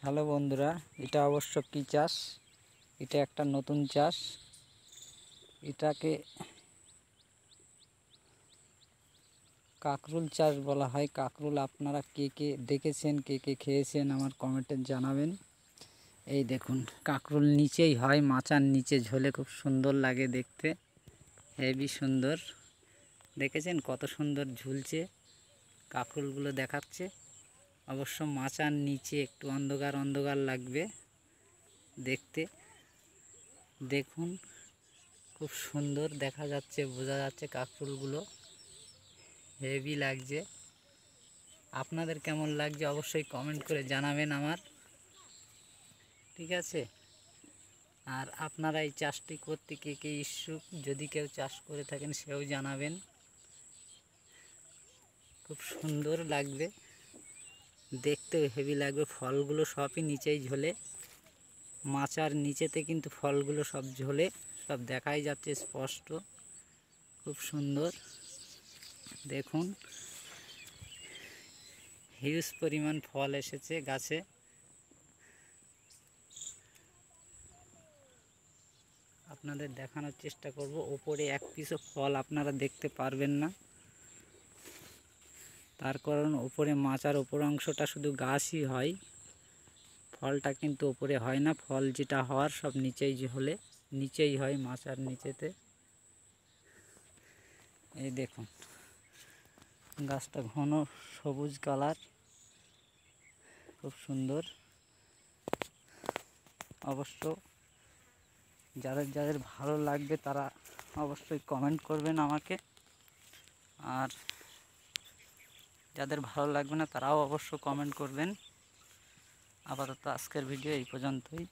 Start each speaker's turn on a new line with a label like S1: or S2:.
S1: Hello বন্ধুরা, এটা অবশ্য কী চাষ? এটা একটা নতুন চাষ। এটাকে কাঁকরোল চাষ বলা হয়। কাঁকরোল আপনারা কে কে দেখেছেন, কে কে খেয়েছেন আমার কমেন্টে জানাবেন। এই দেখুন, কাঁকরোল নিচেই হয়, মাচার নিচে ঝোলে খুব সুন্দর লাগে দেখতে, হেভি সুন্দর। দেখেছেন কত সুন্দর ঝুলছে, কাঁকরোলগুলো দেখাচ্ছে। অবশ্য মাচার নিচে একটু অন্ধকার অন্ধকার লাগবে দেখতে। দেখুন খুব সুন্দর দেখা যাচ্ছে, বোঝা যাচ্ছে কাঁকরোলগুলো হেভি লাগছে। আপনাদের কেমন লাগছে অবশ্যই কমেন্ট করে জানাবেন আমার, ঠিক আছে? আর আপনারা এই চাষটি করতে কে কে ইচ্ছুক, যদি কেউ চাষ করে থাকেন সেও জানাবেন। খুব সুন্দর লাগবে দেখতেও, হেভি লাগবে। ফলগুলো সবই নিচেই ঝোলে, মাচার নিচেতে কিন্তু ফলগুলো সব ঝোলে, সব দেখাই যাচ্ছে স্পষ্ট। খুব সুন্দর দেখুন, হিউজ পরিমাণ ফল এসেছে গাছে। আপনাদের দেখানোর চেষ্টা করব। ওপরে এক পিসও ফল আপনারা দেখতে পারবেন না, তার কারণ ওপরে মাচার ওপর অংশটা শুধু গাছই হয়, ফলটা কিন্তু ওপরে হয় না। ফল যেটা হওয়ার সব নিচেই ঝোলে, নিচেই হয় মাচার নিচেতে। এই দেখুন গাছটা ঘন সবুজ কালার, খুব সুন্দর। অবশ্য যাদের যাদের ভালো লাগবে তারা অবশ্যই কমেন্ট করবেন আমাকে, আর যাদের ভালো লাগবে না তারাও অবশ্য কমেন্ট করবেন। আপাতত আজকের ভিডিও এই পর্যন্তই।